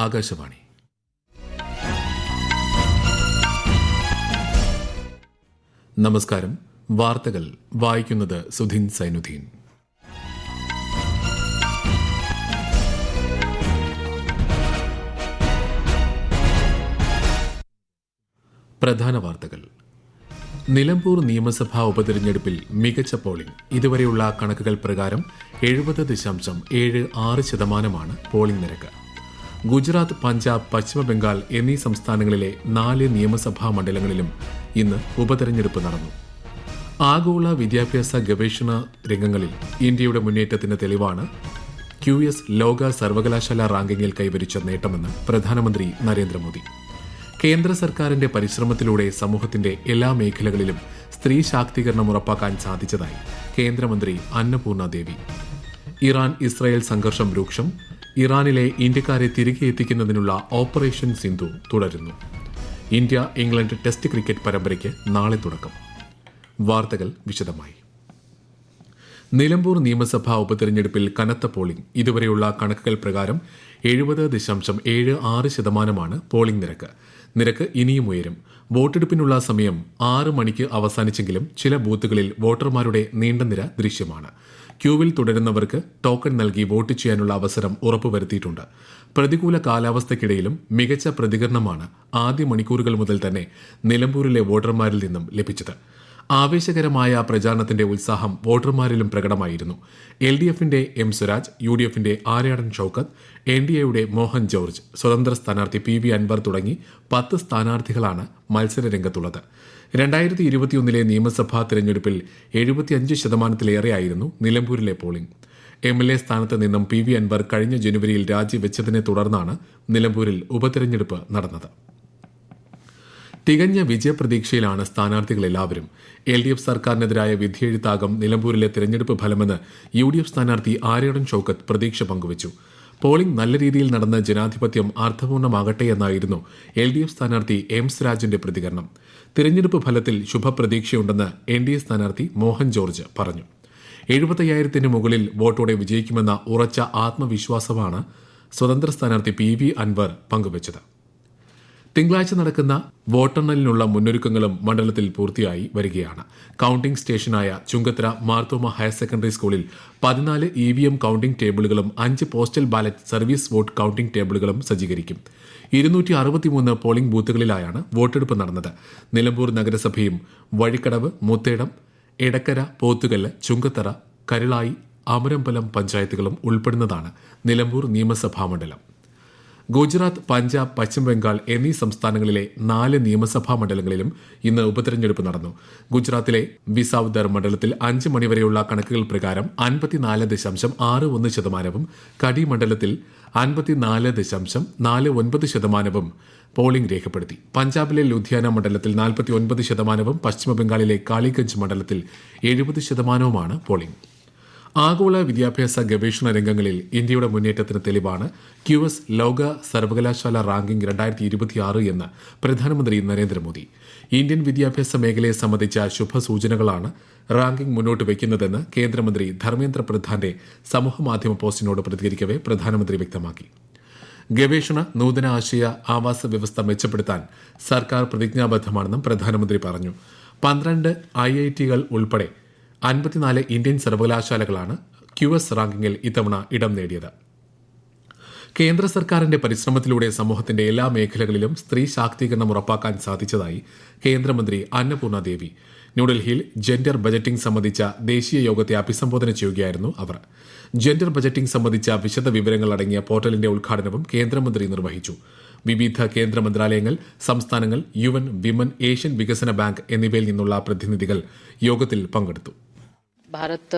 ആകാശവാണി. നമസ്കാരം. വാർത്തകൾ വായിക്കുന്നത് സുധീൻ സൈനുദ്ദീൻ. പ്രധാന വാർത്തകൾ. നിലമ്പൂർ നിയമസഭാ ഉപതെരഞ്ഞെടുപ്പിൽ മികച്ച പോളിംഗ്. ഇതുവരെയുള്ള കണക്കുകൾ പ്രകാരം 70.76% പോളിംഗ് നിരക്ക്. ഗുജറാത്ത്, പഞ്ചാബ്, പശ്ചിമബംഗാൾ എന്നീ സംസ്ഥാനങ്ങളിലെ 4 നിയമസഭാ മണ്ഡലങ്ങളിലും ഇന്ന് ഉപതെരഞ്ഞെടുപ്പ് നടന്നു. ആഗോള വിദ്യാഭ്യാസ ഗവേഷണ രംഗങ്ങളിൽ ഇന്ത്യയുടെ മുന്നേറ്റത്തിന് തെളിവാണ് QS ലോക സർവകലാശാല റാങ്കിങ്ങിൽ കൈവരിച്ച നേട്ടമെന്ന് പ്രധാനമന്ത്രി നരേന്ദ്രമോദി. കേന്ദ്ര സർക്കാരിന്റെ പരിശ്രമത്തിലൂടെ സമൂഹത്തിന്റെ എല്ലാ മേഖലകളിലും സ്ത്രീ ശാക്തീകരണം ഉറപ്പാക്കാൻ സാധിച്ചതായി കേന്ദ്രമന്ത്രി അന്നപൂർണ ദേവി. ഇറാൻ ഇസ്രായേൽ സംഘർഷം രൂക്ഷം. ഇറാനിലെ ഇന്ത്യക്കാരെ തിരികെ എത്തിക്കുന്നതിനുള്ള ഓപ്പറേഷൻ സിന്ധു തുടരുന്നു. ഇന്ത്യ ഇംഗ്ലണ്ട് ടെസ്റ്റ് ക്രിക്കറ്റ് പരമ്പരയ്ക്ക് നാളെ തുടക്കം. വാർത്തകൾ വിശദമായി. നിലമ്പൂർ നിയമസഭാ ഉപതെരഞ്ഞെടുപ്പിൽ കനത്ത പോളിംഗ്. ഇതുവരെയുള്ള കണക്കുകൾ പ്രകാരം 70.76% പോളിംഗ് നിരക്ക് ഇനിയും ഉയരും. വോട്ടെടുപ്പിനുള്ള സമയം 6 മണിക്ക് അവസാനിച്ചെങ്കിലും ചില ബൂത്തുകളിൽ വോട്ടർമാരുടെ നീണ്ട നിര ദൃശ്യമാണ്. ക്യൂവിൽ തുടരുന്നവർക്ക് ടോക്കൺ നൽകി വോട്ട് ചെയ്യാനുള്ള അവസരം ഉറപ്പുവരുത്തിയിട്ടുണ്ട്. പ്രതികൂല കാലാവസ്ഥയ്ക്കിടയിലും മികച്ച പ്രതികരണമാണ് ആദ്യ മണിക്കൂറുകൾ മുതൽ തന്നെ നിലമ്പൂരിലെ വോട്ടർമാരിൽ നിന്നും ലഭിച്ചത്. ആവേശകരമായ പ്രചാരണത്തിന്റെ ഉത്സാഹം വോട്ടർമാരിലും പ്രകടമായിരുന്നു. LDFന്റെ M സ്വരാജ്, UDFന്റെ ആര്യാടൻ ഷൌക്കത്ത്, NDAയുടെ മോഹൻ ജോർജ്, സ്വതന്ത്ര സ്ഥാനാർത്ഥി PV അൻവർ തുടങ്ങി 10 സ്ഥാനാർത്ഥികളാണ് മത്സരരംഗത്തുള്ളത്. 2021 നിയമസഭാ തെരഞ്ഞെടുപ്പിൽ 75%-ലേറെയായിരുന്നു നിലമ്പൂരിലെ പോളിംഗ്. MLA സ്ഥാനത്ത് നിന്നും PV അൻവർ കഴിഞ്ഞ ജനുവരിയിൽ രാജിവെച്ചതിനെ തുടർന്നാണ് നിലമ്പൂരിൽ ഉപതെരഞ്ഞെടുപ്പ് നടന്നത്. തികഞ്ഞ വിജയപ്രതീക്ഷയിലാണ് സ്ഥാനാർത്ഥികളെല്ലാവരും. LDF സർക്കാരിനെതിരായ വിധിയെഴുത്താകും നിലമ്പൂരിലെ തെരഞ്ഞെടുപ്പ് ഫലമെന്ന് UDF സ്ഥാനാർത്ഥി ആര്യാടൻ ഷൌക്കത്ത് പ്രതീക്ഷ പങ്കുവച്ചു. പോളിംഗ് നല്ല രീതിയിൽ നടന്ന് ജനാധിപത്യം അർത്ഥപൂർണ്ണമാകട്ടെ എന്നായിരുന്നു LDF സ്ഥാനാർത്ഥി M സ്വരാജിന്റെ പ്രതികരണം. തിരഞ്ഞെടുപ്പ് ഫലത്തിൽ ശുഭപ്രതീക്ഷയുണ്ടെന്ന് NDA സ്ഥാനാർത്ഥി മോഹൻ ജോർജ് പറഞ്ഞു. 75,000-ന് മുകളിൽ വോട്ടോടെ വിജയിക്കുമെന്ന ഉറച്ച ആത്മവിശ്വാസമാണ് സ്വതന്ത്ര സ്ഥാനാർത്ഥി PV അൻവർ പങ്കുവച്ചത്. തിങ്കളാഴ്ച നടക്കുന്ന വോട്ടെണ്ണലിനുള്ള മുന്നൊരുക്കങ്ങളും മണ്ഡലത്തിൽ പൂർത്തിയായി വരികയാണ്. കൌണ്ടിംഗ് സ്റ്റേഷനായ ചുങ്കത്തറ മാർത്തോമ ഹയർ സെക്കൻഡറി സ്കൂളിൽ 14 EVM കൌണ്ടിംഗ് ടേബിളുകളും 5 postal ballot service vote counting ടേബിളുകളും സജ്ജീകരിക്കും. 263 പോളിംഗ് ബൂത്തുകളിലായാണ് വോട്ടെടുപ്പ് നടന്നത്. നിലമ്പൂർ നഗരസഭയും വഴിക്കടവ്, മുത്തേടം, എടക്കര, പോത്തുകല്ല്, ചുങ്കത്തറ, കരുളായി, അമരമ്പലം പഞ്ചായത്തുകളും ഉൾപ്പെടുന്നതാണ് നിലമ്പൂർ നിയമസഭാ മണ്ഡലം. ഗുജറാത്ത്, പഞ്ചാബ്, പശ്ചിമബംഗാൾ എന്നീ സംസ്ഥാനങ്ങളിലെ 4 നിയമസഭാ മണ്ഡലങ്ങളിലും ഇന്ന് ഉപതെരഞ്ഞെടുപ്പ് നടന്നു. ഗുജറാത്തിലെ വിസാവ്ദർ മണ്ഡലത്തിൽ 5 മണിവരെയുള്ള കണക്കുകൾ പ്രകാരം 54.61%, കടി മണ്ഡലത്തിൽ 54.49% പോളിംഗ് രേഖപ്പെടുത്തി. പഞ്ചാബിലെ ലുധിയാന മണ്ഡലത്തിൽ 49%, പശ്ചിമബംഗാളിലെ കാളിഗഞ്ച് മണ്ഡലത്തിൽ 70% പോളിംഗ്. ആഗോള വിദ്യാഭ്യാസ ഗവേഷണ രംഗങ്ങളിൽ ഇന്ത്യയുടെ മുന്നേറ്റത്തിന് തെളിവാണ് QS ലോക സർവകലാശാല റാങ്കിംഗ് 2026 എന്ന് പ്രധാനമന്ത്രി നരേന്ദ്രമോദി. ഇന്ത്യൻ വിദ്യാഭ്യാസ മേഖലയെ സംബന്ധിച്ച ശുഭസൂചനകളാണ് റാങ്കിംഗ് മുന്നോട്ട് വയ്ക്കുന്നതെന്ന് കേന്ദ്രമന്ത്രി ധർമ്മേന്ദ്ര പ്രധാന്റെ സമൂഹമാധ്യമ പോസ്റ്റിനോട് പ്രതികരിക്കവെ പ്രധാനമന്ത്രി വ്യക്തമാക്കി. ഗവേഷണ, നൂതന ആശയ, ആവാസ വ്യവസ്ഥ മെച്ചപ്പെടുത്താൻ സർക്കാർ പ്രതിജ്ഞാബദ്ധമാണെന്നും പ്രധാനമന്ത്രി പറഞ്ഞു. 12 IIT-കൾ ഉൾപ്പെടെ 54 ഇന്ത്യൻ സർവകലാശാലകളാണ് QS റാങ്കിങ്ങിൽ ഇത്തവണ ഇടം നേടിയത്. കേന്ദ്ര സർക്കാരിന്റെ പരിശ്രമത്തിലൂടെ സമൂഹത്തിന്റെ എല്ലാ മേഖലകളിലും സ്ത്രീ ശാക്തീകരണം ഉറപ്പാക്കാൻ സാധിച്ചതായി കേന്ദ്രമന്ത്രി അന്നപൂർണ ദേവി. ന്യൂഡൽഹിയിൽ ജെൻഡർ ബജറ്റിംഗ് സംബന്ധിച്ച ദേശീയ യോഗത്തെ അഭിസംബോധന ചെയ്യുകയായിരുന്നു അവർ. ജെൻഡർ ബജറ്റിംഗ് സംബന്ധിച്ച വിശദ വിവരങ്ങൾ അടങ്ങിയ പോർട്ടലിന്റെ ഉദ്ഘാടനവും കേന്ദ്രമന്ത്രി നിർവഹിച്ചു. വിവിധ കേന്ദ്ര മന്ത്രാലയങ്ങൾ, സംസ്ഥാനങ്ങൾ, UN, വിമൻ, ഏഷ്യൻ വികസന ബാങ്ക് എന്നിവയിൽ നിന്നുള്ള പ്രതിനിധികൾ യോഗത്തിൽ പങ്കെടുത്തു. भारत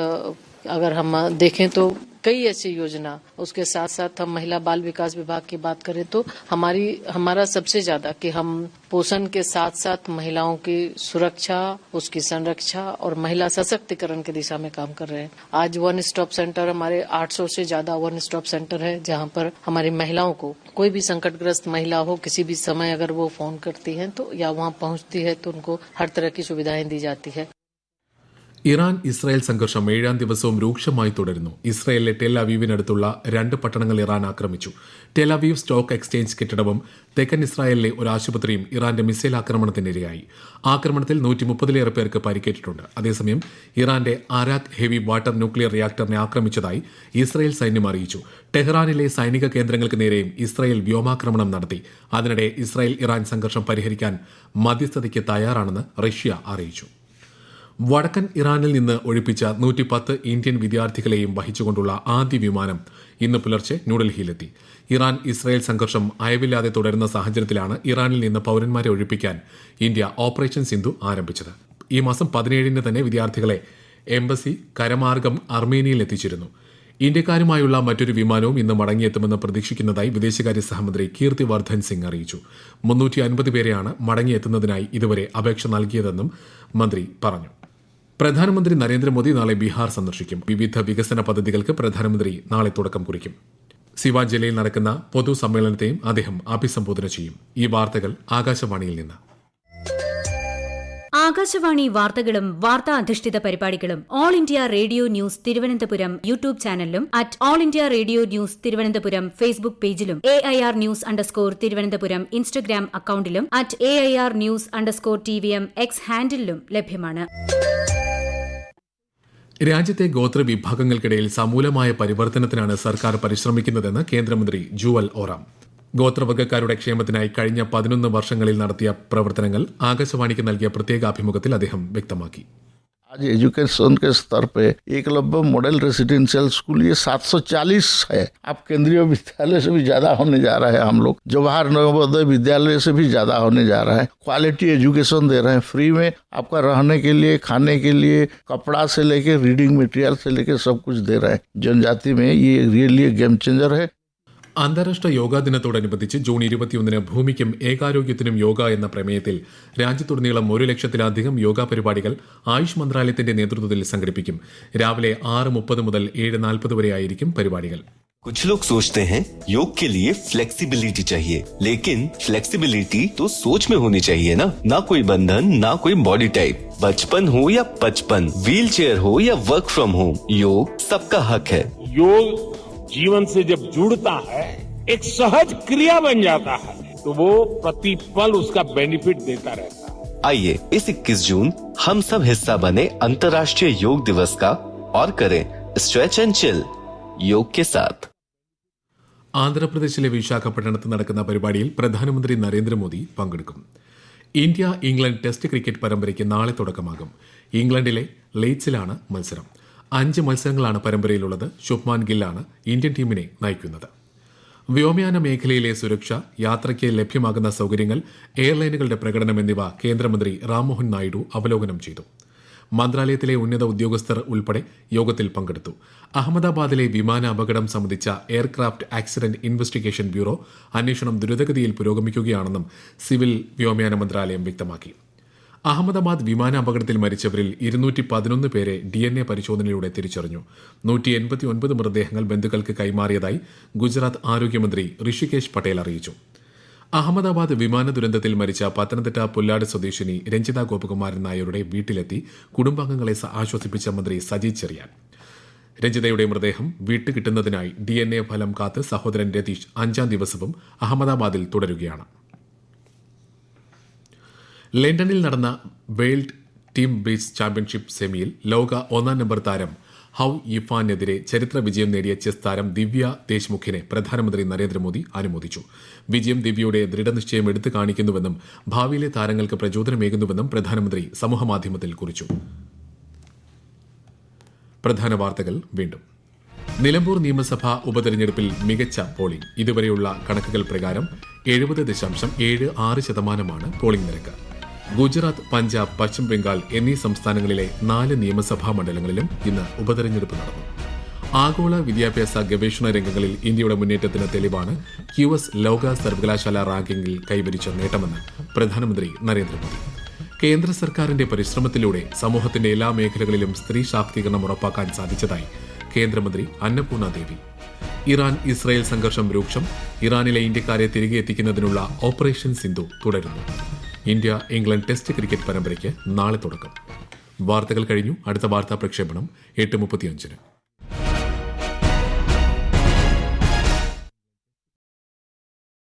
अगर हम देखें तो कई ऐसी योजना, उसके साथ साथ हम महिला बाल विकास विभाग की बात करें तो हमारा सबसे ज्यादा कि हम पोषण के साथ साथ महिलाओं की सुरक्षा, उसकी संरक्षा और महिला सशक्तिकरण की दिशा में काम कर रहे हैं. आज वन स्टॉप सेंटर हमारे 800 से ज्यादा वन स्टॉप सेंटर है, जहां पर हमारी महिलाओं को कोई भी संकटग्रस्त महिला हो, किसी भी समय अगर वो फोन करती हैं तो या वहां पहुंचती है तो उनको हर तरह की सुविधाएं दी जाती है. ഇറാൻ ഇസ്രായേൽ സംഘർഷം 7ാം ദിവസവും രൂക്ഷമായി തുടരുന്നു. ഇസ്രായേലിലെ ടെൽ അവീവിനടുത്തുള്ള 2 പട്ടണങ്ങൾ ഇറാൻ ആക്രമിച്ചു. ടെൽ അവീവ് സ്റ്റോക്ക് എക്സ്ചേഞ്ച് കെട്ടിടവും തെക്കൻ ഇസ്രായേലിലെ ഒരു ആശുപത്രിയും ഇറാന്റെ മിസൈൽ ആക്രമണത്തിനിരയായി. ആക്രമണത്തിൽ 130-ലേറെ പേർക്ക് പരിക്കേറ്റിട്ടുണ്ട്. അതേസമയം ഇറാന്റെ ആരാഖ് ഹെവി വാട്ടർ ന്യൂക്ലിയർ റിയാക്ടറിനെ ആക്രമിച്ചതായി ഇസ്രായേൽ സൈന്യം അറിയിച്ചു. ടെഹ്റാനിലെ സൈനിക കേന്ദ്രങ്ങൾക്ക് നേരെയും ഇസ്രായേൽ വ്യോമാക്രമണം നടത്തി. അതിനിടെ ഇസ്രായേൽ ഇറാൻ സംഘർഷം പരിഹരിക്കാൻ മധ്യസ്ഥതയ്ക്ക് തയ്യാറാണെന്ന് റഷ്യ അറിയിച്ചു. വടക്കൻ ഇറാനിൽ നിന്ന് ഒഴിപ്പിച്ച 110 ഇന്ത്യൻ വിദ്യാർത്ഥികളെയും വഹിച്ചുകൊണ്ടുള്ള ആദ്യ വിമാനം ഇന്ന് പുലർച്ചെ ന്യൂഡൽഹിയിലെത്തി. ഇറാൻ ഇസ്രായേൽ സംഘർഷം അയവില്ലാതെ തുടരുന്ന സാഹചര്യത്തിലാണ് ഇറാനിൽ നിന്ന് പൌരന്മാരെ ഒഴിപ്പിക്കാൻ ഇന്ത്യ ഓപ്പറേഷൻ സിന്ധു ആരംഭിച്ചത്. ഈ മാസം 17-ന് തന്നെ വിദ്യാർത്ഥികളെ എംബസി കരമാർഗം അർമേനിയയിൽ എത്തിച്ചിരുന്നു. ഇന്ത്യക്കാരുമായുള്ള മറ്റൊരു വിമാനവും ഇന്ന് മടങ്ങിയെത്തുമെന്ന് പ്രതീക്ഷിക്കുന്നതായി വിദേശകാര്യ സഹമന്ത്രി കീർത്തി വർദ്ധൻ സിംഗ് അറിയിച്ചു. 350 പേരെയാണ് മടങ്ങിയെത്തുന്നതിനായി ഇതുവരെ അപേക്ഷ നൽകിയതെന്നും മന്ത്രി പറഞ്ഞു. പ്രധാനമന്ത്രി നരേന്ദ്രമോദി നാളെ ബീഹാർ സന്ദർശിക്കും. വിവിധ വികസന പദ്ധതികൾക്ക് പ്രധാനമന്ത്രി നാളെ തുടക്കം കുറിക്കും. സിവാൻ ജില്ലയിൽ നടക്കുന്ന പൊതുസമ്മേളനത്തെയും അദ്ദേഹം അഭിസംബോധന ചെയ്യും. ഈ വാർത്തകൾ ആകാശവാണിയിൽ നിന്ന്. ആകാശവാണി വാർത്തകളും വാർത്താ അധിഷ്ഠിത പരിപാടികളും all India radio news Thiruvananthapuram YouTube ചാനലിലും all India radio news Thiruvananthapuram Facebook പേജിലും AIR ന്യൂസ് _തിരുവനന്തപുരം ഇൻസ്റ്റഗ്രാം അക്കൌണ്ടിലും AIR ന്യൂസ് _TVM X ഹാൻഡിലും ലഭ്യമാണ്. രാജ്യത്തെ ഗോത്ര വിഭാഗങ്ങൾക്കിടയിൽ സമൂലമായ പരിവർത്തനത്തിനാണ് സർക്കാർ പരിശ്രമിക്കുന്നതെന്ന് കേന്ദ്രമന്ത്രി ജുവൽ ഓറാം. ഗോത്രവർഗ്ഗക്കാരുടെ ക്ഷേമത്തിനായി കഴിഞ്ഞ 11 വർഷങ്ങളിൽ നടത്തിയ പ്രവർത്തനങ്ങൾ ആകാശവാണിക്ക് നൽകിയ പ്രത്യേക അഭിമുഖത്തിൽ അദ്ദേഹം വ്യക്തമാക്കി. आज एजुकेशन के स्तर पे एकलव्य मॉडल रेसिडेंशियल स्कूल ये 740 है. अब केंद्रीय विद्यालय से भी ज्यादा होने जा रहा है. हम लोग जवाहर नवोदय विद्यालय से भी ज्यादा होने जा रहा है. क्वालिटी एजुकेशन दे रहे हैं. फ्री में आपका रहने के लिए, खाने के लिए, कपड़ा से लेके रीडिंग मटेरियल से लेके सब कुछ दे रहे हैं. जनजाति में ये रियली गेम चेंजर है. അന്താരാഷ്ട്ര യോഗാ ദിനത്തോടനുബന്ധിച്ച് ജൂൺ 21 ഭൂമിക്കും ഏകാരോഗ്യത്തിനും യോഗ എന്ന പ്രമേയത്തിൽ രാജ്യത്തുടനീളം 1 ലക്ഷത്തിലധികം യോഗാ പരിപാടികൾ ആയുഷ് മന്ത്രാലയത്തിന്റെ നേതൃത്വത്തിൽ സംഘടിപ്പിക്കും. രാവിലെ 6:30 മുതൽ 7:40 വരെയായിരിക്കും പരിപാടികൾ. कुछ लोग सोचते हैं योग के लिए फ्लेक्सिबिलिटी चाहिए, लेकिन फ्लेक्सिबिलिटी तो सोच में होनी चाहिए ना कोई बंधन, ना कोई बॉडी टाइप. बचपन हो या 55, व्हील चेयर हो या वर्क फ्रॉम होम, योग सबका हक है. योग जीवन से जब जुड़ता है, एक सहज क्रिया बन जाता है, तो वो प्रतिपल उसका बेनिफिट देता रहता है. आइए इस 21 जून हम सब हिस्सा बने अंतर्राष्ट्रीय योग दिवस का और करें स्ट्रेच एंड चिल योग के साथ. ആന്ധ്രാപ്രദേശിലെ വിശാഖപട്ടണത്ത് നടക്കുന്ന പരിപാടിയിൽ പ്രധാനമന്ത്രി നരേന്ദ്രമോദി പങ്കെടുക്കും. ഇന്ത്യ ഇംഗ്ലണ്ട് ടെസ്റ്റ് ക്രിക്കറ്റ് പരമ്പരയ്ക്ക് നാളെ തുടക്കമാകും. ഇംഗ്ലണ്ടിലെ ലീഡ്സിലാണ് മത്സരം. 5 മത്സരങ്ങളാണ് പരമ്പരയിലുള്ളത്. ശുഭ്മാൻ ഗില്ലാണ് ഇന്ത്യൻ ടീമിനെ നയിക്കുന്നത്. വ്യോമയാന മേഖലയിലെ സുരക്ഷ, യാത്രയ്ക്ക് ലഭ്യമാകുന്ന സൌകര്യങ്ങൾ, എയർലൈനുകളുടെ പ്രകടനം എന്നിവ കേന്ദ്രമന്ത്രി റാംമോഹൻ നായിഡു അവലോകനം ചെയ്തു. മന്ത്രാലയത്തിലെ ഉന്നത ഉദ്യോഗസ്ഥർ ഉൾപ്പെടെ യോഗത്തിൽ പങ്കെടുത്തു. അഹമ്മദാബാദിലെ വിമാന അപകടം സംബന്ധിച്ച എയർക്രാഫ്റ്റ് ആക്സിഡന്റ് ഇൻവെസ്റ്റിഗേഷൻ ബ്യൂറോ അന്വേഷണം ദ്രുതഗതിയിൽ പുരോഗമിക്കുകയാണെന്നും സിവിൽ വ്യോമയാന മന്ത്രാലയം വ്യക്തമാക്കി. അഹമ്മദാബാദ് വിമാന അപകടത്തിൽ മരിച്ചവരിൽ 211 പേരെ DNA പരിശോധനയിലൂടെ തിരിച്ചറിഞ്ഞു. 189 മൃതദേഹങ്ങൾ ബന്ധുക്കൾക്ക് കൈമാറിയതായി ഗുജറാത്ത് ആരോഗ്യമന്ത്രി ഋഷികേശ് പട്ടേൽ അറിയിച്ചു. അഹമ്മദാബാദ് വിമാന ദുരന്തത്തിൽ മരിച്ച പത്തനംതിട്ട പുല്ലാട് സ്വദേശിനി രഞ്ജിത ഗോപകുമാരൻ നായരുടെ വീട്ടിലെത്തി കുടുംബാംഗങ്ങളെ ആശ്വസിപ്പിച്ച മന്ത്രി സജി ചെറിയാൻ. രഞ്ജിതയുടെ മൃതദേഹം വീട്ടുകിട്ടുന്നതിനായി DNA ഫലം കാത്ത് സഹോദരൻ രതീഷ് 5ാം ദിവസവും അഹമ്മദാബാദിൽ തുടരുകയാണ്. ലണ്ടനിൽ നടന്ന വേൾഡ് ടീം ബേസ് ചാമ്പ്യൻഷിപ്പ് സെമിയിൽ ലോക 1-ാം നമ്പർ താരം ഹൌ യിഫാനെതിരെ ചരിത്ര വിജയം നേടിയ ചെസ് താരം ദിവ്യ ദേശ്മുഖിനെ പ്രധാനമന്ത്രി നരേന്ദ്രമോദി അനുമോദിച്ചു. വിജയം ദിവ്യയുടെ ദൃഢനിശ്ചയം എടുത്തു കാണിക്കുന്നുവെന്നും ഭാവിയിലെ താരങ്ങൾക്ക് പ്രചോദനമേകുന്നുവെന്നും പ്രധാനമന്ത്രി സമൂഹമാധ്യമത്തിൽ കുറിച്ചു. പ്രധാന വാർത്തകൾ വീണ്ടും. നിലമ്പൂർ നിയമസഭാ ഉപതെരഞ്ഞെടുപ്പിൽ മികച്ച പോളിംഗ്. ഇതുവരെയുള്ള കണക്കുകൾ പ്രകാരം 70.76% പോളിംഗ് നിരക്ക്. ഗുജറാത്ത്, പഞ്ചാബ്, പശ്ചിമ ബംഗാൾ എന്നീ സംസ്ഥാനങ്ങളിലെ 4 നിയമസഭാ മണ്ഡലങ്ങളിലും ഇന്ന് ഉപതെരഞ്ഞെടുപ്പ് നടന്നു. ആഗോള വിദ്യാഭ്യാസ ഗവേഷണ രംഗങ്ങളിൽ ഇന്ത്യയുടെ മുന്നേറ്റത്തിന് തെളിവാണ് QS ലോക സർവകലാശാല റാങ്കിംഗിൽ കൈവരിച്ച നേട്ടമെന്ന് പ്രധാനമന്ത്രി നരേന്ദ്രമോദി. കേന്ദ്ര സർക്കാരിന്റെ പരിശ്രമത്തിലൂടെ സമൂഹത്തിന്റെ എല്ലാ മേഖലകളിലും സ്ത്രീ ശാക്തീകരണം ഉറപ്പാക്കാൻ സാധിച്ചതായി കേന്ദ്രമന്ത്രി അന്നപൂർണ ദേവി. ഇറാൻ ഇസ്രായേൽ സംഘർഷം രൂക്ഷം. ഇറാനിലെ ഇന്ത്യക്കാരെ തിരികെ എത്തിക്കുന്നതിനുള്ള ഓപ്പറേഷൻ സിന്ധു തുടരുന്നു. ഇന്ത്യ ഇംഗ്ലണ്ട് ടെസ്റ്റ് ക്രിക്കറ്റ് പരമ്പരയ്ക്ക് നാളെ തുടക്കം. വാർത്തകൾ കഴിഞ്ഞു. അടുത്ത വാർത്താ പ്രക്ഷേപണം 8:35.